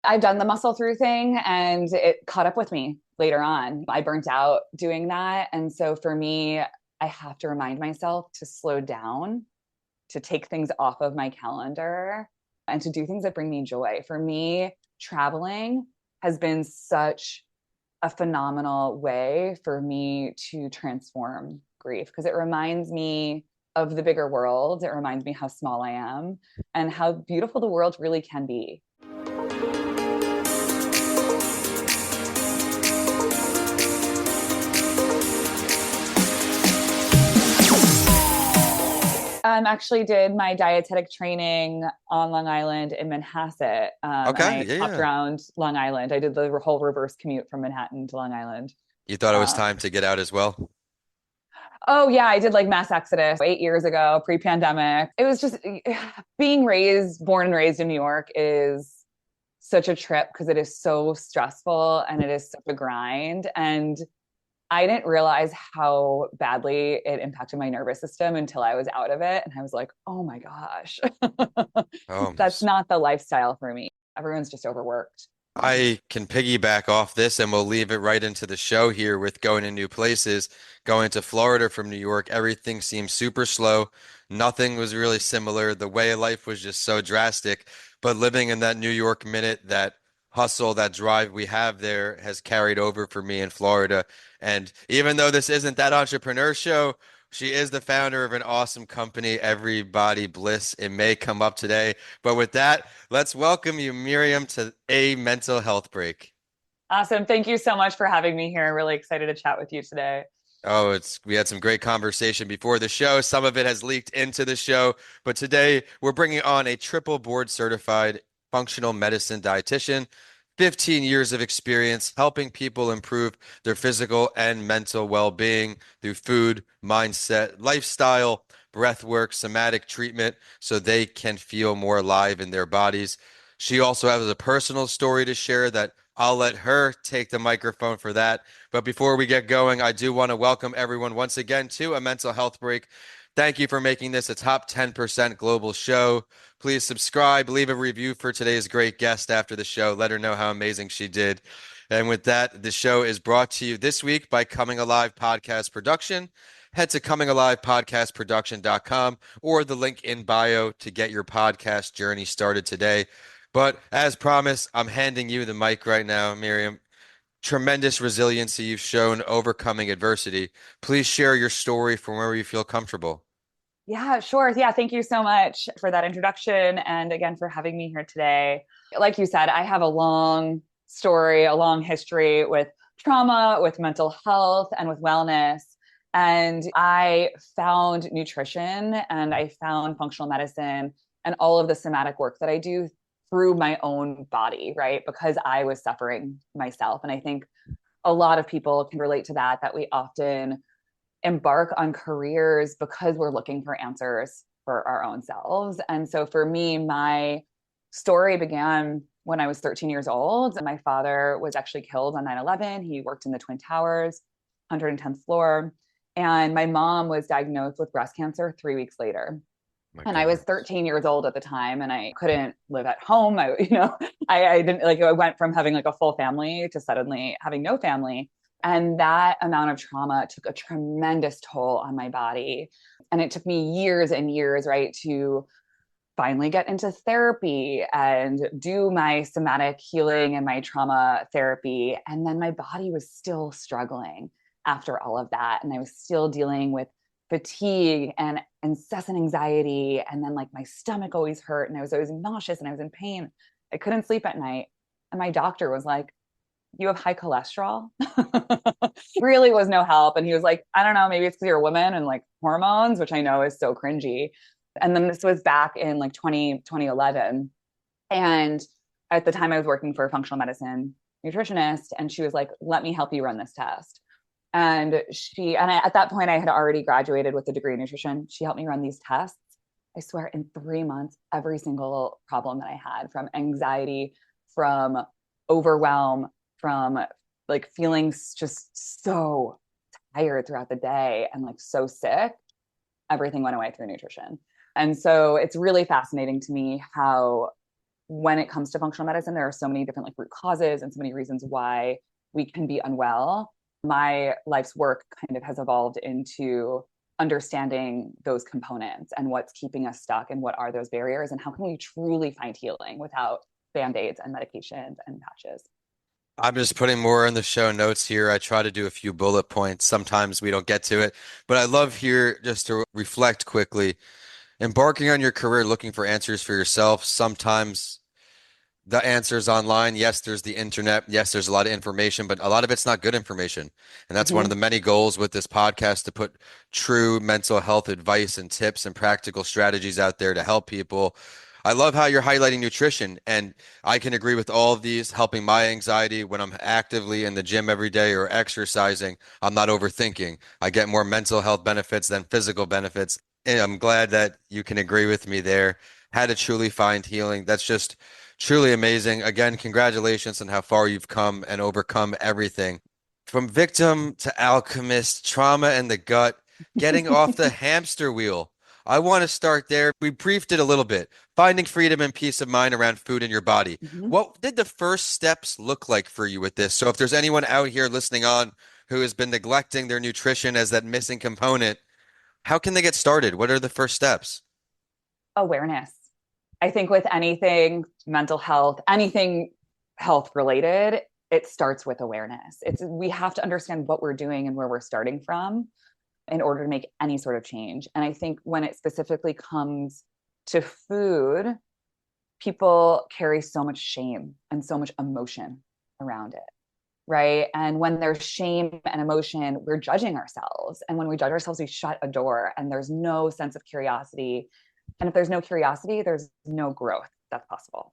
I've done the muscle through thing and it caught up with me later on. I burnt out doing that. And so for me, I have to remind myself to slow down, to take things off of my calendar and to do things that bring me joy. For me, traveling has been such a phenomenal way for me to transform grief because it reminds me of the bigger world. It reminds me how small I am and how beautiful the world really can be. Actually did my dietetic training on Long Island in Manhasset, and Okay, I yeah, hopped yeah. around Long Island. I did the whole reverse commute from Manhattan to Long Island. You thought it was Um, time to get out as well? oh yeah, I did like mass exodus 8 years ago, pre-pandemic. It was just being born and raised in New York is such a trip because it is so stressful and it is such a grind. And I didn't realize how badly it impacted my nervous system until I was out of it. And I was like, oh my gosh, Oh, that's not the lifestyle for me. Everyone's just overworked. I can piggyback off this and we'll leave it right into the show here with going to new places. Going to Florida from New York, everything seemed super slow. Nothing was really similar. The way of life was just so drastic. But living in that New York minute, that hustle, that drive we have there has carried over for me in Florida. And even though this isn't that entrepreneur show, she is the founder of an awesome company, Body Bliss. It may come up today. But with that, let's welcome you, Miriam, to a mental health break. Awesome. Thank you so much for having me here. Really excited to chat with you today. Oh, we had some great conversation before the show. Some of it has leaked into the show, but today we're bringing on a triple board certified functional medicine dietitian, 15 years of experience helping people improve their physical and mental well-being through food, mindset, lifestyle, breath work, somatic treatment so they can feel more alive in their bodies. She also has a personal story to share that I'll let her take the microphone for that. But before we get going, I do want to welcome everyone once again to a mental health break. Thank you for making this a top 10% global show. Please subscribe, leave a review for today's great guest after the show. Let her know how amazing she did. And with that, the show is brought to you this week by Coming Alive Podcast Production. Head to comingalivepodcastproduction.com or the link in bio to get your podcast journey started today. But as promised, I'm handing you the mic right now, Miriam. Tremendous resiliency you've shown overcoming adversity. Please share your story from wherever you feel comfortable. Yeah, sure. Yeah, thank you so much for that introduction. And again, for having me here today. Like you said, I have a long story, a long history with trauma, with mental health, and with wellness. And I found nutrition and I found functional medicine and all of the somatic work that I do through my own body, right? Because I was suffering myself. And I think a lot of people can relate to that, that we often embark on careers because we're looking for answers for our own selves. And so for me, my story began when I was 13 years old. My father was actually killed on 9/11. He worked in the Twin Towers, 110th floor. And my mom was diagnosed with breast cancer 3 weeks later. My And I was goodness. 13 years old at the time and I couldn't live at home. I didn't like, I went from having like a full family to suddenly having no family. And that amount of trauma took a tremendous toll on my body. And it took me years and years, right, to finally get into therapy and do my somatic healing and my trauma therapy. And then my body was still struggling after all of that. And I was still dealing with fatigue and incessant anxiety. And then, like, my stomach always hurt and I was always nauseous and I was in pain. I couldn't sleep at night. And my doctor was like, you have high cholesterol. Really was no help. And he was like, I don't know, maybe it's because you're a woman and like hormones, which I know is so cringy. And then this was back in like 2011. And at the time I was working for a functional medicine nutritionist. And she was like, let me help you run this test. At that point I had already graduated with a degree in nutrition. She helped me run these tests. I swear in 3 months, every single problem that I had, from anxiety, from overwhelm, from like feeling just so tired throughout the day and like so sick, everything went away through nutrition. And so it's really fascinating to me how when it comes to functional medicine, there are so many different like root causes and so many reasons why we can be unwell. My life's work kind of has evolved into understanding those components and what's keeping us stuck and what are those barriers and how can we truly find healing without band-aids and medications and patches. I'm just putting more in the show notes here. I try to do a few bullet points. Sometimes we don't get to it, but I love here just to reflect quickly. Embarking on your career looking for answers for yourself. Sometimes the answers online. Yes, there's the internet. Yes, there's a lot of information, but a lot of it's not good information. And that's one of Mm-hmm. the many goals with this podcast to put true mental health advice and tips and practical strategies out there to help people. I love how you're highlighting nutrition, and I can agree with all of these, helping my anxiety when I'm actively in the gym every day or exercising. I'm not overthinking. I get more mental health benefits than physical benefits. And I'm glad that you can agree with me there. How to truly find healing. That's just truly amazing. Again, congratulations on how far you've come and overcome everything. From victim to alchemist, trauma and the gut, getting off the hamster wheel. I want to start there. We briefed it a little bit. Finding freedom and peace of mind around food in your body. Mm-hmm. What did the first steps look like for you with this? So if there's anyone out here listening on who has been neglecting their nutrition as that missing component, how can they get started? What are the first steps? Awareness. I think with anything mental health, anything health related, it starts with awareness. It's we have to understand what we're doing and where we're starting from in order to make any sort of change. And I think when it specifically comes to food, people carry so much shame and so much emotion around it. Right. And when there's shame and emotion, we're judging ourselves. And when we judge ourselves, we shut a door and there's no sense of curiosity. And if there's no curiosity, there's no growth that's possible.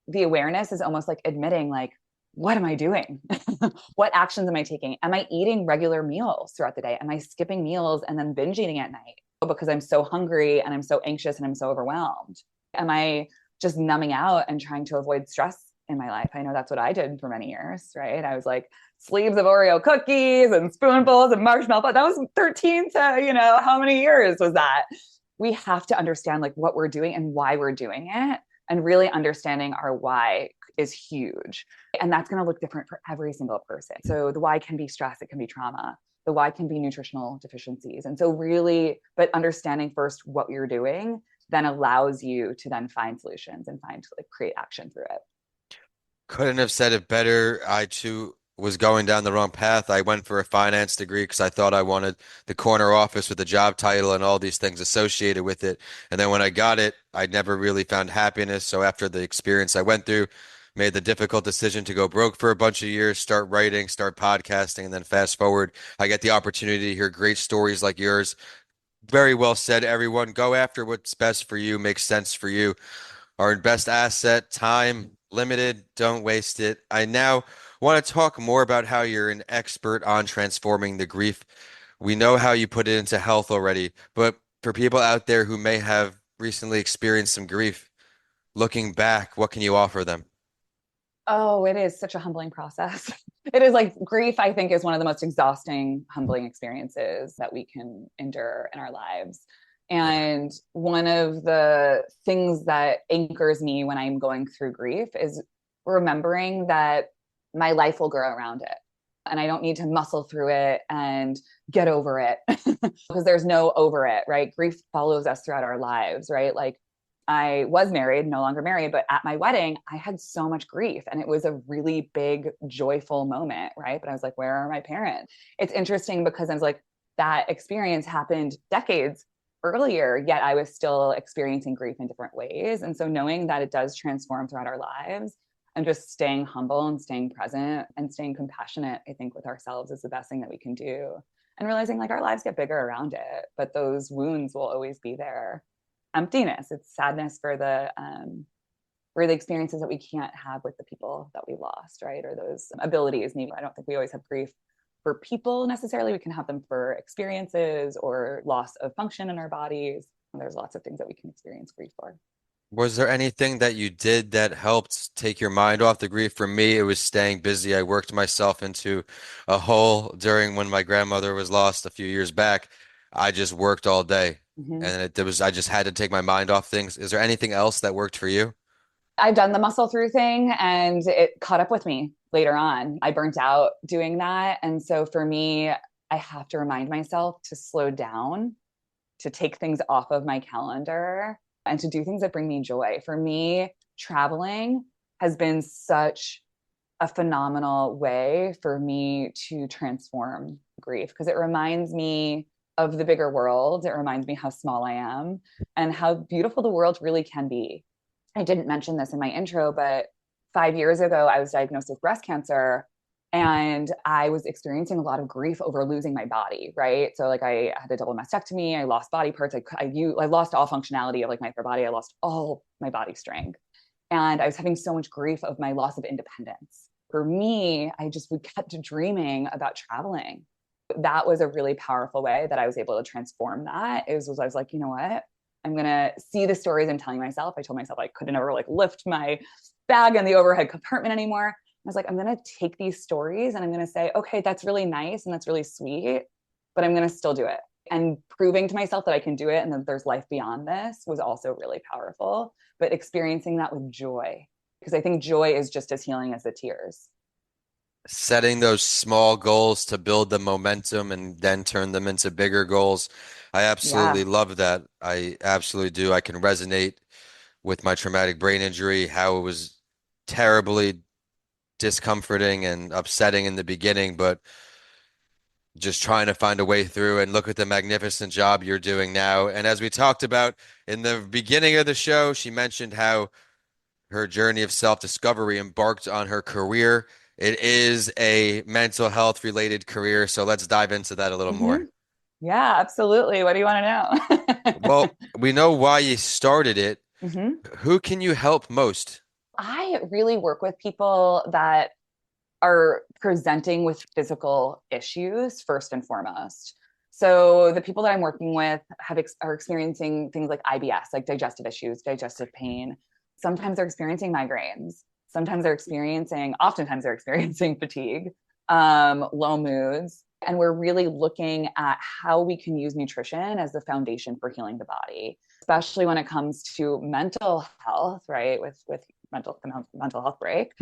The awareness is almost like admitting, like, what am I doing? What actions am I taking? Am I eating regular meals throughout the day? Am I skipping meals and then binge eating at night because I'm so hungry and I'm so anxious and I'm so overwhelmed? Am I just numbing out and trying to avoid stress in my life? I know that's what I did for many years, right? I was like sleeves of Oreo cookies and spoonfuls of marshmallow. But that was 13 to, how many years was that? We have to understand like what we're doing and why we're doing it. And really understanding our why is huge. And that's going to look different for every single person. So the why can be stress, it can be trauma. The why can be nutritional deficiencies. And so really, but understanding first what you're doing then allows you to then find solutions and find like create action through it. Couldn't have said it better. I too was going down the wrong path. I went for a finance degree because I thought I wanted the corner office with the job title and all these things associated with it. And then when I got it, I never really found happiness. So after the experience I went through, made the difficult decision to go broke for a bunch of years, start writing, start podcasting, and then fast forward, I get the opportunity to hear great stories like yours. Very well said, everyone. Go after what's best for you, makes sense for you. Our best asset, time, limited, don't waste it. I now want to talk more about how you're an expert on transforming the grief. We know how you put it into health already, but for people out there who may have recently experienced some grief, looking back, what can you offer them? Oh, it is such a humbling process. It is like grief, I think, is one of the most exhausting, humbling experiences that we can endure in our lives. And one of the things that anchors me when I'm going through grief is remembering that my life will grow around it. And I don't need to muscle through it and get over it because there's no over it, right? Grief follows us throughout our lives, right? Like I was married, no longer married, but at my wedding, I had so much grief and it was a really big, joyful moment, right? But I was like, where are my parents? It's interesting because I was like, that experience happened decades earlier, yet I was still experiencing grief in different ways. And so knowing that it does transform throughout our lives and just staying humble and staying present and staying compassionate, I think, with ourselves is the best thing that we can do. And realizing like our lives get bigger around it, but those wounds will always be there. Emptiness, it's sadness for the experiences that we can't have with the people that we lost, right? Or those abilities. Maybe I don't think we always have grief for people necessarily. We can have them for experiences or loss of function in our bodies. And there's lots of things that we can experience grief for. Was there anything that you did that helped take your mind off the grief? For me, it was staying busy. I worked myself into a hole during when my grandmother was lost a few years back. I just worked all day, Mm-hmm. and it was I just had to take my mind off things. Is there anything else that worked for you? I've done the muscle through thing and it caught up with me later on. I burnt out doing that. And so for me, I have to remind myself to slow down, to take things off of my calendar and to do things that bring me joy. For me, traveling has been such a phenomenal way for me to transform grief because it reminds me of the bigger world. It reminds me how small I am and how beautiful the world really can be. I didn't mention this in my intro, but 5 years ago, I was diagnosed with breast cancer and I was experiencing a lot of grief over losing my body, right? So like I had a double mastectomy, I lost body parts, I lost all functionality of like my upper body, I lost all my body strength. And I was having so much grief of my loss of independence. For me, I just would kept dreaming about traveling. That was a really powerful way that I was able to transform that. I was like, you know what? I'm gonna see the stories I'm telling myself. I told myself I couldn't ever like lift my bag in the overhead compartment anymore. I was like, I'm gonna take these stories and I'm gonna say, okay, that's really nice and that's really sweet, but I'm gonna still do it. And proving to myself that I can do it and that there's life beyond this was also really powerful. But experiencing that with joy, because I think joy is just as healing as the tears. Setting those small goals to build the momentum and then turn them into bigger goals. I absolutely Yeah. love that. I absolutely do. I can resonate with my traumatic brain injury, how it was terribly discomforting and upsetting in the beginning, but just trying to find a way through and look at the magnificent job you're doing now. And as we talked about in the beginning of the show, she mentioned how her journey of self-discovery embarked on her career. It is a mental health related career, so let's dive into that a little more. Mm-hmm. Yeah, absolutely. What do you want to know? Well, we know why you started it. Mm-hmm. Who can you help most? I really work with people that are presenting with physical issues first and foremost. So the people that I'm working with are experiencing things like IBS, like digestive issues, digestive pain. Sometimes they're experiencing migraines. Oftentimes they're experiencing fatigue, low moods. And we're really looking at how we can use nutrition as the foundation for healing the body, especially when it comes to mental health, right? With mental health break,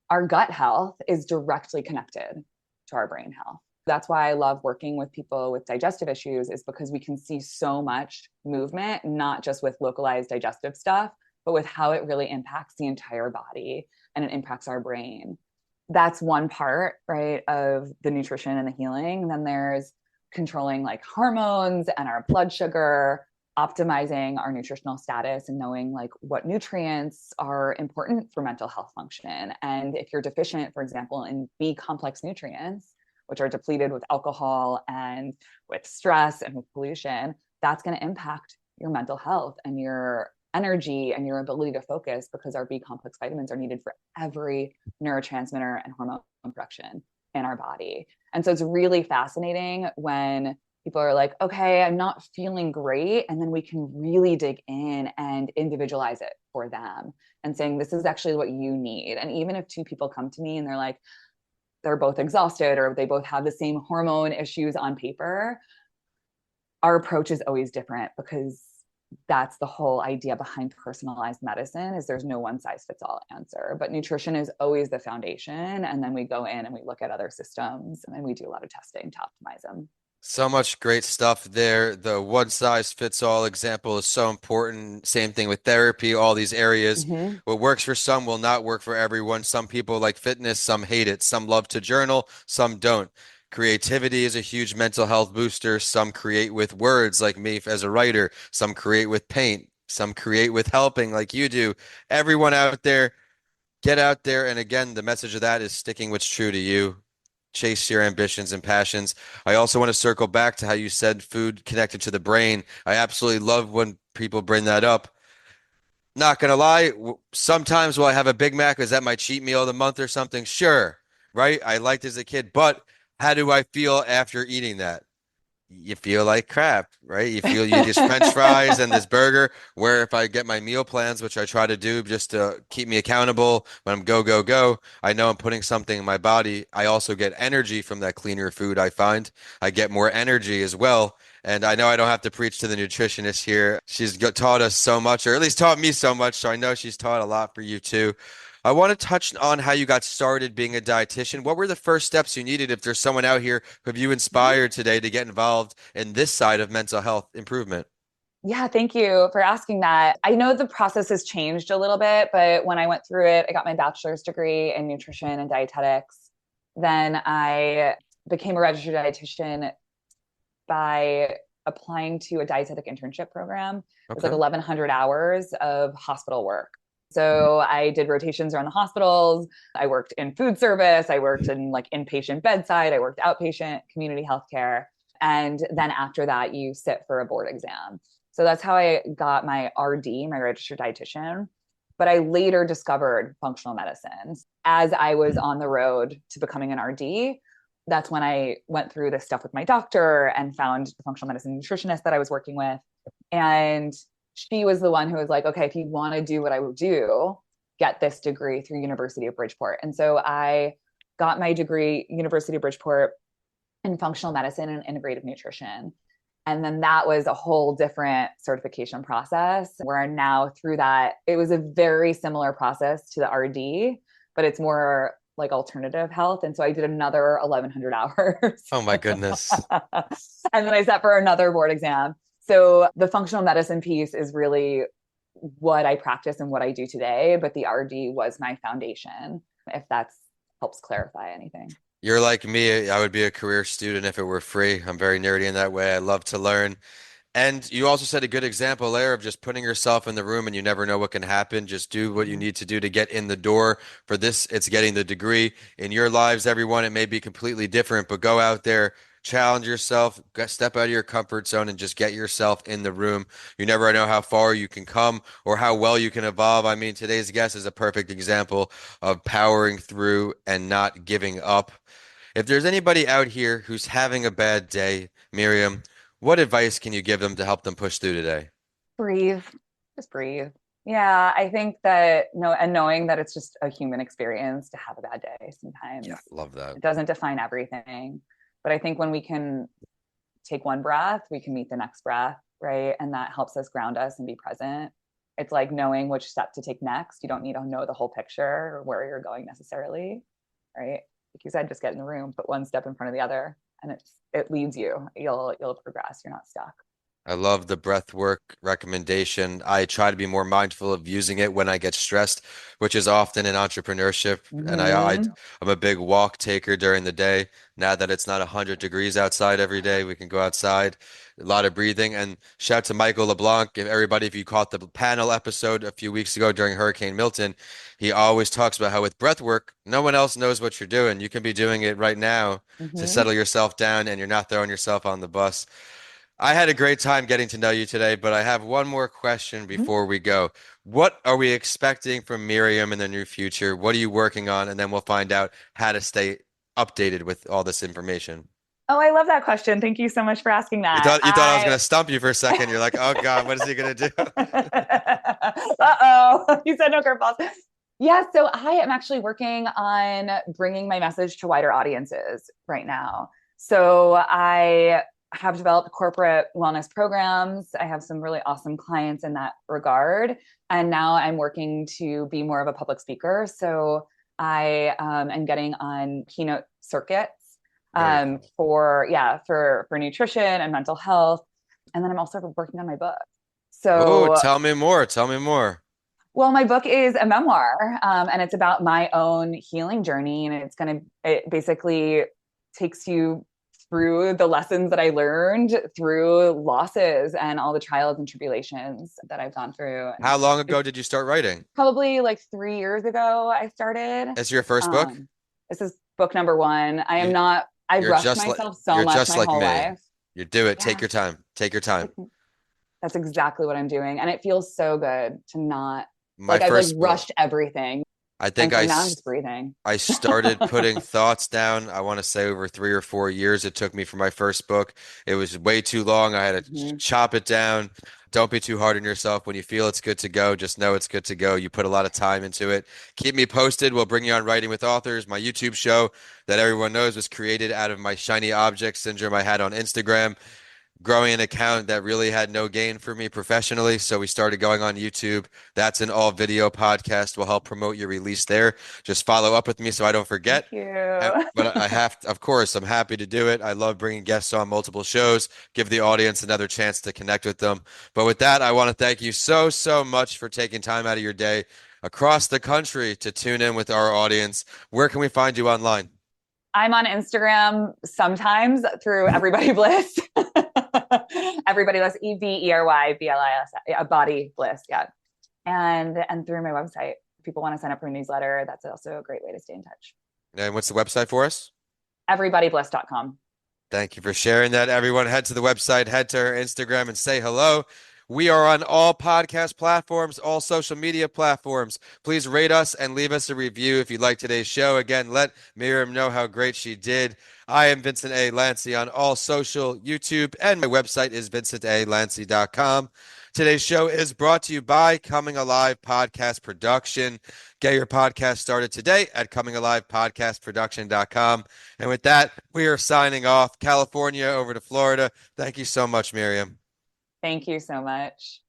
our gut health is directly connected to our brain health. That's why I love working with people with digestive issues, is because we can see so much movement, not just with localized digestive stuff, but with how it really impacts the entire body and it impacts our brain. That's one part, right, of the nutrition and the healing. And then there's controlling like hormones and our blood sugar, optimizing our nutritional status and knowing like what nutrients are important for mental health function. And if you're deficient, for example, in B complex nutrients, which are depleted with alcohol and with stress and with pollution, that's going to impact your mental health and your energy and your ability to focus, because our B complex vitamins are needed for every neurotransmitter and hormone production in our body. And so it's really fascinating when people are like, okay, I'm not feeling great. And then we can really dig in and individualize it for them and saying, this is actually what you need. And even if two people come to me and they're like, they're both exhausted or they both have the same hormone issues on paper, our approach is always different, because that's the whole idea behind personalized medicine, is there's no one size fits all answer. But nutrition is always the foundation. And then we go in and we look at other systems and then we do a lot of testing to optimize them. So much great stuff there. The one size fits all example is so important. Same thing with therapy, all these areas. Mm-hmm. What works for some will not work for everyone. Some people like fitness, some hate it. Some love to journal, some don't. Creativity is a huge mental health booster. Some create with words, like me as a writer. Some create with paint. Some create with helping, like you do. Everyone out there, get out there. And again, the message of that is sticking what's true to you. Chase your ambitions and passions. I also want to circle back to how you said food connected to the brain. I absolutely love when people bring that up. Not gonna lie, sometimes will I have a Big Mac? Is that my cheat meal of the month or something? Sure, right? I liked it as a kid, but how do I feel after eating that? You feel like crap, right? You feel you eat these French fries and this burger. Where if I get my meal plans, which I try to do just to keep me accountable when I'm go, go, go, I know I'm putting something in my body. I also get energy from that cleaner food, I find. I get more energy as well. And I know I don't have to preach to the nutritionist here. She's taught us so much, or at least taught me so much. So I know she's taught a lot for you too. I want to touch on how you got started being a dietitian. What were the first steps you needed if there's someone out here who have you inspired today to get involved in this side of mental health improvement? Yeah, thank you for asking that. I know the process has changed a little bit, but when I went through it, I got my bachelor's degree in nutrition and dietetics. Then I became a registered dietitian by applying to a dietetic internship program. It was like Okay. 1,100 hours of hospital work. So I did rotations around the hospitals. I worked in food service. I worked in like inpatient bedside. I worked outpatient community healthcare. And then after that, you sit for a board exam. So that's how I got my RD, my registered dietitian. But I later discovered functional medicine as I was on the road to becoming an RD. That's when I went through this stuff with my doctor and found the functional medicine nutritionist that I was working with. And she was the one who was like, okay, if you want to do what I will do, get this degree through University of Bridgeport. And so I got my degree, University of Bridgeport, in functional medicine and integrative nutrition. And then that was a whole different certification process where now through that, it was a very similar process to the RD, but it's more like alternative health. And so I did another 1,100 hours. Oh my goodness. And then I sat for another board exam. So the functional medicine piece is really what I practice and what I do today, but the RD was my foundation, if that helps clarify anything. You're like me. I would be a career student if it were free. I'm very nerdy in that way. I love to learn. And you also set a good example there of just putting yourself in the room and you never know what can happen. Just do what you need to do to get in the door. For this, it's getting the degree. In your lives, everyone, it may be completely different, but go out there, challenge yourself, step out of your comfort zone and just get yourself in the room. You never know how far you can come or how well you can evolve. I mean, today's guest is a perfect example of powering through and not giving up. If there's anybody out here who's having a bad day, Miriam, what advice can you give them to help them push through today? Breathe, just breathe. Yeah, I think that no, and knowing that it's just a human experience to have a bad day sometimes. Yeah, love that. It doesn't define everything. But I think when we can take one breath, we can meet the next breath, right? And that helps us ground us and be present. It's like knowing which step to take next. You don't need to know the whole picture or where you're going necessarily, right? Like you said, just get in the room, put one step in front of the other, and it leads you. You'll progress. You're not stuck. I love the breath work recommendation. I try to be more mindful of using it when I get stressed, which is often in entrepreneurship. And Mm-hmm. I'm a big walk taker during the day. Now that it's not 100 degrees outside every day, we can go outside. A lot of breathing. And shout to Michael LeBlanc. If everybody, if you caught the panel episode a few weeks ago during Hurricane Milton, he always talks about how with breath work, no one else knows what you're doing. You can be doing it right now to Mm-hmm. settle yourself down and you're not throwing yourself on the bus. I had a great time getting to know you today, but I have one more question Mm-hmm. before we go. What are we expecting from Miriam in the near future? What are you working on? And then we'll find out how to stay updated with all this information. Oh, I love that question. Thank you so much for asking You that. thought you thought I was going to stump you for a second. You're like, oh God, what is he going to do? Uh-oh, you said no curveballs. Yeah, so I am actually working on bringing my message to wider audiences right now. So I have developed corporate wellness programs. I have some really awesome clients in that regard. And now I'm working to be more of a public speaker. So I am getting on keynote circuits Very cool. for nutrition and mental health. And then I'm also working on my book. Oh, So tell me more. Tell me more. well, my book is a memoir, and it's about my own healing journey, and it basically takes you through the lessons that I learned through losses and all the trials and tribulations that I've gone through. And How long ago it's did you start writing? probably like 3 years ago I started. It's your first book? Um, this is book number one. I am You not. I've you're rushed just like myself so you're much just my like whole me. life. You do it. Take Yeah, your time. Take your time. that's exactly what I'm doing, and it feels so good to not My like I've like first book. rushed everything. I think And so now I'm just breathing. I started putting thoughts down. I want to say over 3 or 4 years it took me for my first book. It was way too long. I had to Mhm. chop it down. Don't be too hard on yourself. When you feel it's good to go, just know it's good to go. You put a lot of time into it. Keep me posted. We'll bring you on Writing with Authors. My YouTube show that everyone knows was created out of my shiny object syndrome I had on Instagram. growing an account that really had no gain for me professionally. So we started going on YouTube. That's an all video podcast. Will help promote your release there. Just follow up with me so I don't forget. Thank you. But I have to, of course, I'm happy to do it. I love bringing guests on multiple shows, give the audience another chance to connect with them. But with that, I want to thank you so, so much for taking time out of your day across the country to tune in with our audience. Where can we find you online? I'm on Instagram sometimes through Everybody Bliss. Everybody Bliss, EVERYBLIS, Body Bliss, yeah. And through my website. If people want to sign up for a newsletter, that's also a great way to stay in touch. And what's the website for us? Everybodybliss.com. Thank you for sharing that, everyone. Head to the website, head to her Instagram and say hello. We are on all podcast platforms, all social media platforms. Please rate us and leave us a review if you like today's show. Again, let Miriam know how great she did. I am Vincent A. Lancy on all social, YouTube, and my website is vincentalancy.com. Today's show is brought to you by Coming Alive Podcast Production. Get your podcast started today at comingalivepodcastproduction.com. And with that, we are signing off. California over to Florida. Thank you so much, Miriam. Thank you so much.